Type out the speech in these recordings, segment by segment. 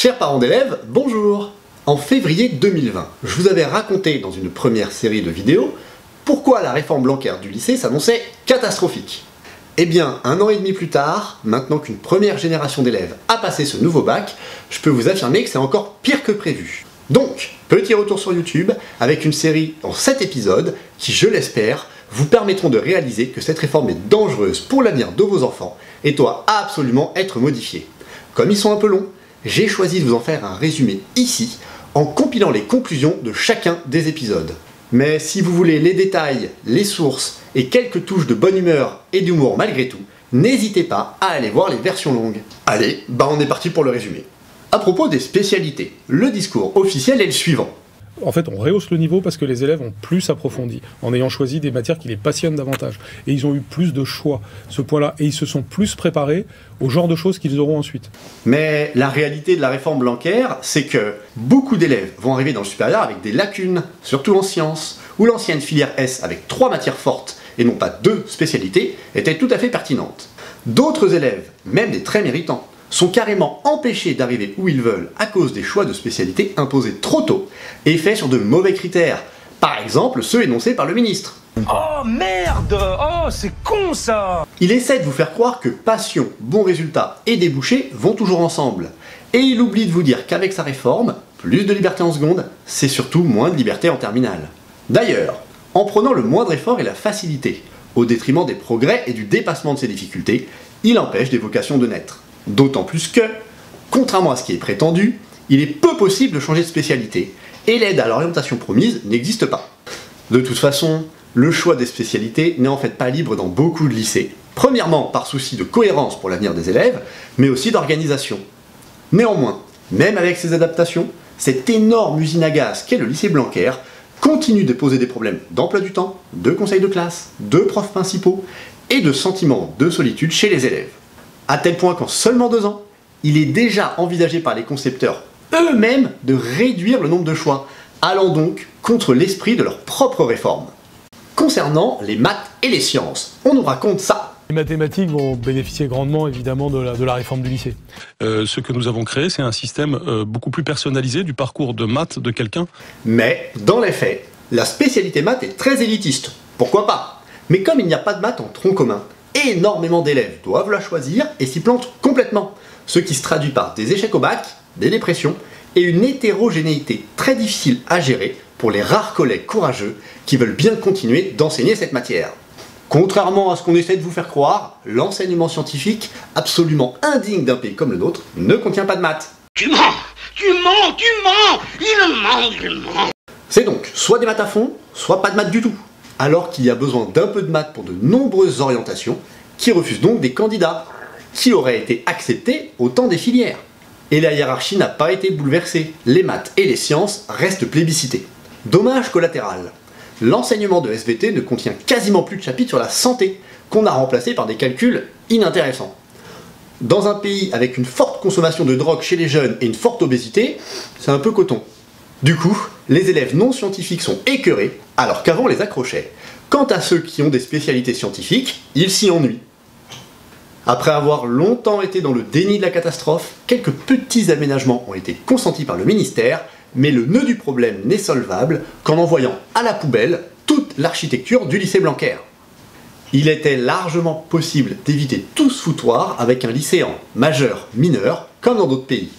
Chers parents d'élèves, bonjour! En février 2020, je vous avais raconté dans une première série de vidéos pourquoi la réforme Blanquer du lycée s'annonçait catastrophique. Eh bien, 1 an et demi plus tard, maintenant qu'une première génération d'élèves a passé ce nouveau bac, je peux vous affirmer que c'est encore pire que prévu. Donc, petit retour sur YouTube avec une série en 7 épisodes qui, je l'espère, vous permettront de réaliser que cette réforme est dangereuse pour l'avenir de vos enfants et doit absolument être modifiée. Comme ils sont un peu longs, j'ai choisi de vous en faire un résumé ici, en compilant les conclusions de chacun des épisodes. Mais si vous voulez les détails, les sources et quelques touches de bonne humeur et d'humour malgré tout, n'hésitez pas à aller voir les versions longues. Allez, on est parti pour le résumé. À propos des spécialités, le discours officiel est le suivant. En fait, on rehausse le niveau parce que les élèves ont plus approfondi, en ayant choisi des matières qui les passionnent davantage. Et ils ont eu plus de choix, ce point-là, et ils se sont plus préparés au genre de choses qu'ils auront ensuite. Mais la réalité de la réforme Blanquer, c'est que beaucoup d'élèves vont arriver dans le supérieur avec des lacunes, surtout en sciences, où l'ancienne filière S avec 3 matières fortes, et non pas 2 spécialités, était tout à fait pertinente. D'autres élèves, même des très méritants, sont carrément empêchés d'arriver où ils veulent à cause des choix de spécialités imposés trop tôt et faits sur de mauvais critères, par exemple ceux énoncés par le ministre. Oh merde! Oh c'est con ça! Il essaie de vous faire croire que passion, bons résultats et débouchés vont toujours ensemble. Et il oublie de vous dire qu'avec sa réforme, plus de liberté en seconde, c'est surtout moins de liberté en terminale. D'ailleurs, en prenant le moindre effort et la facilité, au détriment des progrès et du dépassement de ses difficultés, il empêche des vocations de naître. D'autant plus que, contrairement à ce qui est prétendu, il est peu possible de changer de spécialité, et l'aide à l'orientation promise n'existe pas. De toute façon, le choix des spécialités n'est en fait pas libre dans beaucoup de lycées, premièrement par souci de cohérence pour l'avenir des élèves, mais aussi d'organisation. Néanmoins, même avec ces adaptations, cette énorme usine à gaz qu'est le lycée Blanquer continue de poser des problèmes d'emploi du temps, de conseils de classe, de profs principaux, et de sentiment de solitude chez les élèves. À tel point qu'en seulement 2 ans, il est déjà envisagé par les concepteurs eux-mêmes de réduire le nombre de choix, allant donc contre l'esprit de leur propre réforme. Concernant les maths et les sciences, on nous raconte ça. Les mathématiques vont bénéficier grandement, évidemment, de la réforme du lycée. Ce que nous avons créé, c'est un système beaucoup plus personnalisé du parcours de maths de quelqu'un. Mais, dans les faits, la spécialité maths est très élitiste. Pourquoi pas? Mais comme il n'y a pas de maths en tronc commun, énormément d'élèves doivent la choisir et s'y plantent complètement, ce qui se traduit par des échecs au bac, des dépressions et une hétérogénéité très difficile à gérer pour les rares collègues courageux qui veulent bien continuer d'enseigner cette matière. Contrairement à ce qu'on essaie de vous faire croire, l'enseignement scientifique, absolument indigne d'un pays comme le nôtre, ne contient pas de maths. Tu mens! Tu mens! Tu mens! Il ment! C'est donc soit des maths à fond, soit pas de maths du tout. Alors qu'il y a besoin d'un peu de maths pour de nombreuses orientations, qui refusent donc des candidats, qui auraient été acceptés au temps des filières. Et la hiérarchie n'a pas été bouleversée, les maths et les sciences restent plébiscités. Dommage collatéral, l'enseignement de SVT ne contient quasiment plus de chapitres sur la santé, qu'on a remplacé par des calculs inintéressants. Dans un pays avec une forte consommation de drogue chez les jeunes et une forte obésité, c'est un peu coton. Du coup, les élèves non scientifiques sont écœurés, alors qu'avant on les accrochait. Quant à ceux qui ont des spécialités scientifiques, ils s'y ennuient. Après avoir longtemps été dans le déni de la catastrophe, quelques petits aménagements ont été consentis par le ministère, mais le nœud du problème n'est solvable qu'en envoyant à la poubelle toute l'architecture du lycée Blanquer. Il était largement possible d'éviter tout ce foutoir avec un lycée en majeur, mineur, comme dans d'autres pays.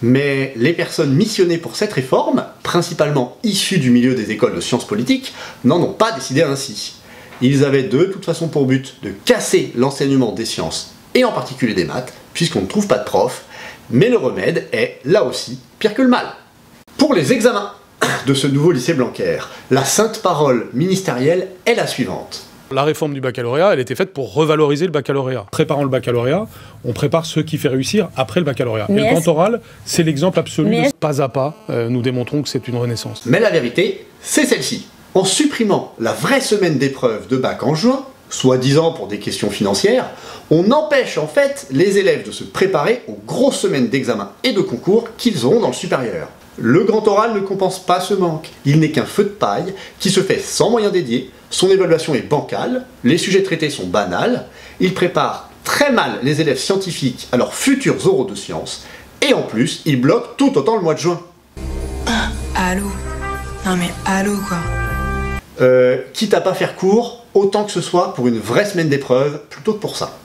Mais les personnes missionnées pour cette réforme, principalement issues du milieu des écoles de sciences politiques, n'en ont pas décidé ainsi. Ils avaient de toute façon pour but de casser l'enseignement des sciences, et en particulier des maths, puisqu'on ne trouve pas de profs, mais le remède est, là aussi, pire que le mal. Pour les examens de ce nouveau lycée Blanquer, la sainte parole ministérielle est la suivante. La réforme du baccalauréat, elle était faite pour revaloriser le baccalauréat. Préparant le baccalauréat, on prépare ce qui fait réussir après le baccalauréat. Et le grand oral, c'est l'exemple absolu de pas à pas. Nous démontrons que c'est une renaissance. Mais la vérité, c'est celle-ci. En supprimant la vraie semaine d'épreuves de bac en juin, soi-disant pour des questions financières, on empêche en fait les élèves de se préparer aux grosses semaines d'examen et de concours qu'ils auront dans le supérieur. Le grand oral ne compense pas ce manque, il n'est qu'un feu de paille qui se fait sans moyens dédiés, son évaluation est bancale, les sujets traités sont banals, il prépare très mal les élèves scientifiques à leurs futurs oraux de sciences, Et en plus, il bloque tout autant le mois de juin. Allô? Non mais allô quoi. Quitte à pas faire court, autant que ce soit pour une vraie semaine d'épreuves plutôt que pour ça.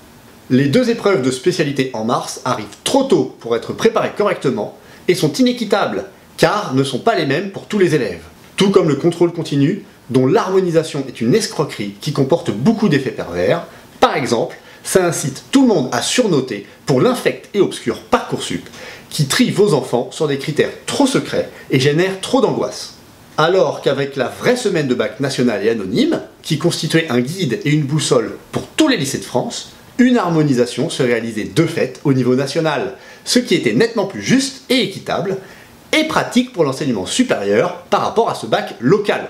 Les 2 épreuves de spécialité en mars arrivent trop tôt pour être préparées correctement et sont inéquitables, car ne sont pas les mêmes pour tous les élèves. Tout comme le contrôle continu, dont l'harmonisation est une escroquerie qui comporte beaucoup d'effets pervers. Par exemple, ça incite tout le monde à surnoter pour l'infect et obscur Parcoursup, qui trie vos enfants sur des critères trop secrets et génère trop d'angoisse. Alors qu'avec la vraie semaine de bac national et anonyme, qui constituait un guide et une boussole pour tous les lycées de France, une harmonisation se réalisait de fait au niveau national, ce qui était nettement plus juste et équitable, et pratique pour l'enseignement supérieur par rapport à ce bac local.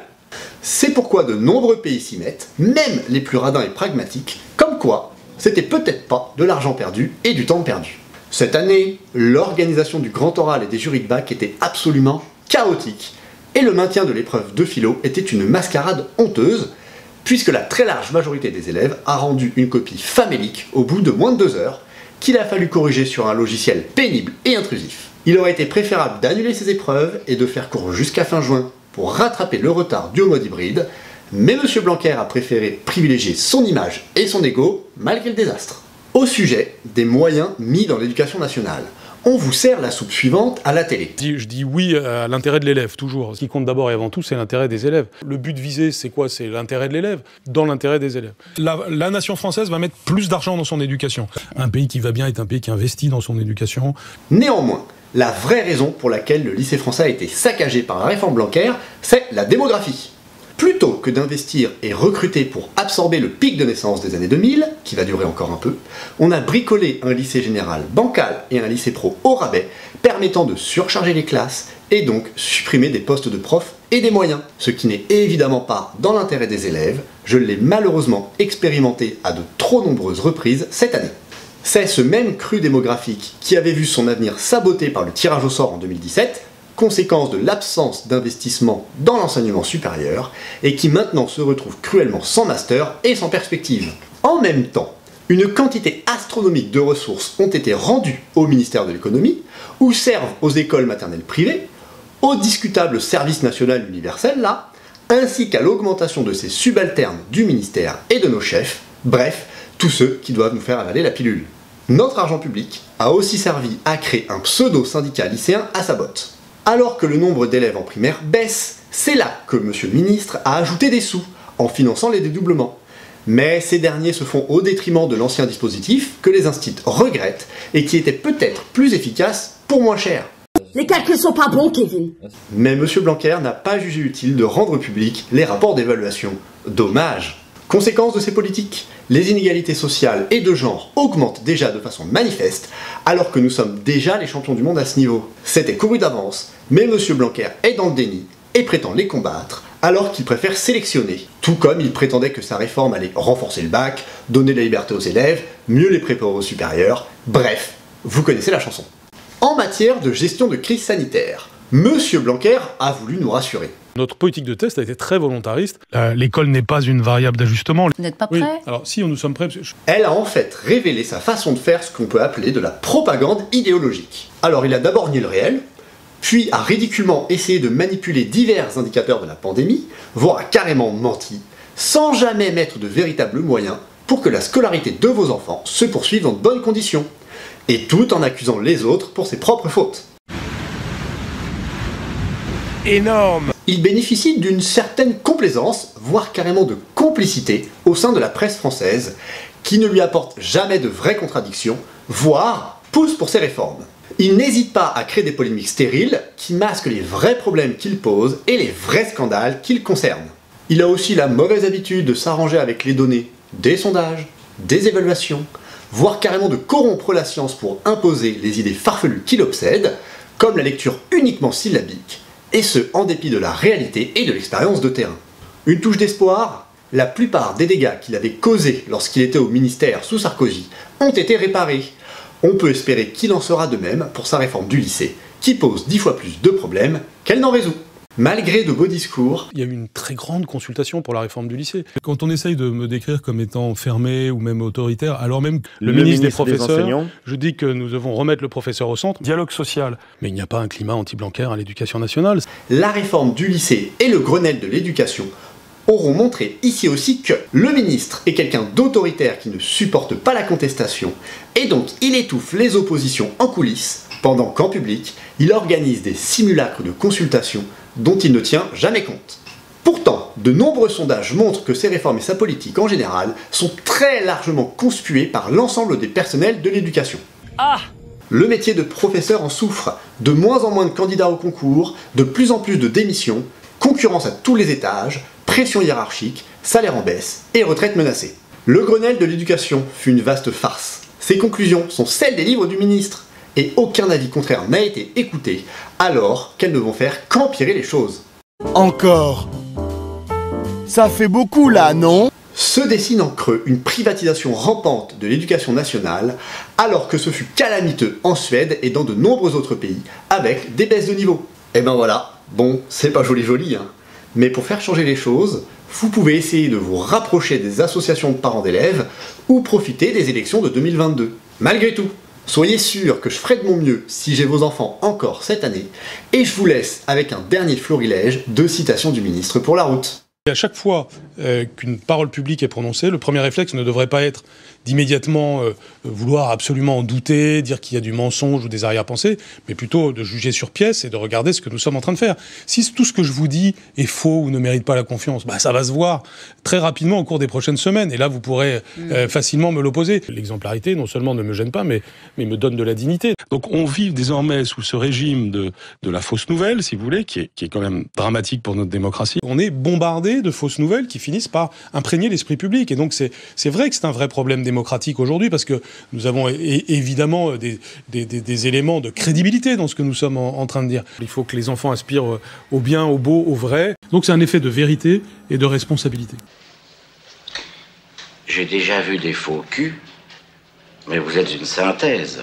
C'est pourquoi de nombreux pays s'y mettent, même les plus radins et pragmatiques, comme quoi c'était peut-être pas de l'argent perdu et du temps perdu. Cette année, l'organisation du grand oral et des jurys de bac était absolument chaotique, et le maintien de l'épreuve de philo était une mascarade honteuse, puisque la très large majorité des élèves a rendu une copie famélique au bout de moins de 2 heures, qu'il a fallu corriger sur un logiciel pénible et intrusif. Il aurait été préférable d'annuler ces épreuves et de faire court jusqu'à fin juin pour rattraper le retard dû au mode hybride, mais M. Blanquer a préféré privilégier son image et son ego malgré le désastre. Au sujet des moyens mis dans l'éducation nationale, on vous sert la soupe suivante à la télé. Je dis oui à l'intérêt de l'élève, toujours. Ce qui compte d'abord et avant tout, c'est l'intérêt des élèves. Le but visé, c'est quoi? C'est l'intérêt de l'élève, dans l'intérêt des élèves. La nation française va mettre plus d'argent dans son éducation. Un pays qui va bien est un pays qui investit dans son éducation. Néanmoins, la vraie raison pour laquelle le lycée français a été saccagé par la réforme Blanquer, c'est la démographie. Plutôt que d'investir et recruter pour absorber le pic de naissance des années 2000, qui va durer encore un peu, on a bricolé un lycée général bancal et un lycée pro au rabais, permettant de surcharger les classes et donc supprimer des postes de profs et des moyens. Ce qui n'est évidemment pas dans l'intérêt des élèves, je l'ai malheureusement expérimenté à de trop nombreuses reprises cette année. C'est ce même cru démographique qui avait vu son avenir saboté par le tirage au sort en 2017, conséquence de l'absence d'investissement dans l'enseignement supérieur, et qui maintenant se retrouve cruellement sans master et sans perspective. En même temps, une quantité astronomique de ressources ont été rendues au ministère de l'économie, ou servent aux écoles maternelles privées, au discutable service national universel là, ainsi qu'à l'augmentation de ces subalternes du ministère et de nos chefs, bref, tous ceux qui doivent nous faire avaler la pilule. Notre argent public a aussi servi à créer un pseudo-syndicat lycéen à sa botte. Alors que le nombre d'élèves en primaire baisse, c'est là que Monsieur le ministre a ajouté des sous, en finançant les dédoublements. Mais ces derniers se font au détriment de l'ancien dispositif que les instituts regrettent et qui était peut-être plus efficace pour moins cher. Les calculs sont pas bons, Kevin. Mais Monsieur Blanquer n'a pas jugé utile de rendre publics les rapports d'évaluation. Dommage. Conséquence de ces politiques, les inégalités sociales et de genre augmentent déjà de façon manifeste, alors que nous sommes déjà les champions du monde à ce niveau. C'était couru d'avance, mais Monsieur Blanquer est dans le déni et prétend les combattre, alors qu'il préfère sélectionner, tout comme il prétendait que sa réforme allait renforcer le bac, donner la liberté aux élèves, mieux les préparer au supérieur, bref, vous connaissez la chanson. En matière de gestion de crise sanitaire, Monsieur Blanquer a voulu nous rassurer. Notre politique de test a été très volontariste. L'école n'est pas une variable d'ajustement. Vous n'êtes pas prêts? Oui. Alors si, nous sommes prêts. Elle a en fait révélé sa façon de faire ce qu'on peut appeler de la propagande idéologique. Alors il a d'abord nié le réel, puis a ridiculement essayé de manipuler divers indicateurs de la pandémie, voire a carrément menti, sans jamais mettre de véritables moyens pour que la scolarité de vos enfants se poursuive dans de bonnes conditions, et tout en accusant les autres pour ses propres fautes. Énorme. Il bénéficie d'une certaine complaisance, voire carrément de complicité, au sein de la presse française, qui ne lui apporte jamais de vraies contradictions, voire pousse pour ses réformes. Il n'hésite pas à créer des polémiques stériles qui masquent les vrais problèmes qu'il pose et les vrais scandales qu'il concerne. Il a aussi la mauvaise habitude de s'arranger avec les données des sondages, des évaluations, voire carrément de corrompre la science pour imposer les idées farfelues qui l'obsèdent, comme la lecture uniquement syllabique, et ce en dépit de la réalité et de l'expérience de terrain. Une touche d'espoir, la plupart des dégâts qu'il avait causés lorsqu'il était au ministère sous Sarkozy ont été réparés. On peut espérer qu'il en sera de même pour sa réforme du lycée, qui pose 10 fois plus de problèmes qu'elle n'en résout. Malgré de beaux discours, il y a eu une très grande consultation pour la réforme du lycée. Quand on essaye de me décrire comme étant fermé ou même autoritaire, alors même que le ministre des professeurs, je dis que nous devons remettre le professeur au centre. Dialogue social. Mais il n'y a pas un climat anti-Blanquer à l'éducation nationale. La réforme du lycée et le Grenelle de l'éducation auront montré ici aussi que le ministre est quelqu'un d'autoritaire qui ne supporte pas la contestation et donc il étouffe les oppositions en coulisses pendant qu'en public, il organise des simulacres de consultation dont il ne tient jamais compte. Pourtant, de nombreux sondages montrent que ces réformes et sa politique en général sont très largement conspuées par l'ensemble des personnels de l'éducation. Le métier de professeur en souffre, de moins en moins de candidats au concours, de plus en plus de démissions, concurrence à tous les étages, pression hiérarchique, salaire en baisse et retraite menacée. Le Grenelle de l'éducation fut une vaste farce. Ses conclusions sont celles des livres du ministre, et aucun avis contraire n'a été écouté, alors qu'elles ne vont faire qu'empirer les choses. Encore. Ça fait beaucoup là, non? Se dessine en creux une privatisation rampante de l'éducation nationale, alors que ce fut calamiteux en Suède et dans de nombreux autres pays, avec des baisses de niveau. Et ben voilà, bon, c'est pas joli hein. Mais pour faire changer les choses, vous pouvez essayer de vous rapprocher des associations de parents d'élèves ou profiter des élections de 2022. Malgré tout, soyez sûr que je ferai de mon mieux si j'ai vos enfants encore cette année, et je vous laisse avec un dernier florilège de citations du ministre pour la route. Et à chaque fois qu'une parole publique est prononcée, le premier réflexe ne devrait pas être d'immédiatement vouloir absolument en douter, dire qu'il y a du mensonge ou des arrière-pensées, mais plutôt de juger sur pièce et de regarder ce que nous sommes en train de faire. Si tout ce que je vous dis est faux ou ne mérite pas la confiance, bah ça va se voir très rapidement au cours des prochaines semaines, et là vous pourrez facilement me l'opposer. L'exemplarité non seulement ne me gêne pas, mais me donne de la dignité. Donc on vit désormais sous ce régime de la fausse nouvelle, si vous voulez, qui est quand même dramatique pour notre démocratie. On est bombardé de fausses nouvelles qui finissent par imprégner l'esprit public. Et donc c'est vrai que c'est un vrai problème démocratique aujourd'hui, parce que nous avons évidemment des éléments de crédibilité dans ce que nous sommes en train de dire. Il faut que les enfants aspirent au bien, au beau, au vrai. Donc c'est un effet de vérité et de responsabilité. J'ai déjà vu des faux culs, mais vous êtes une synthèse.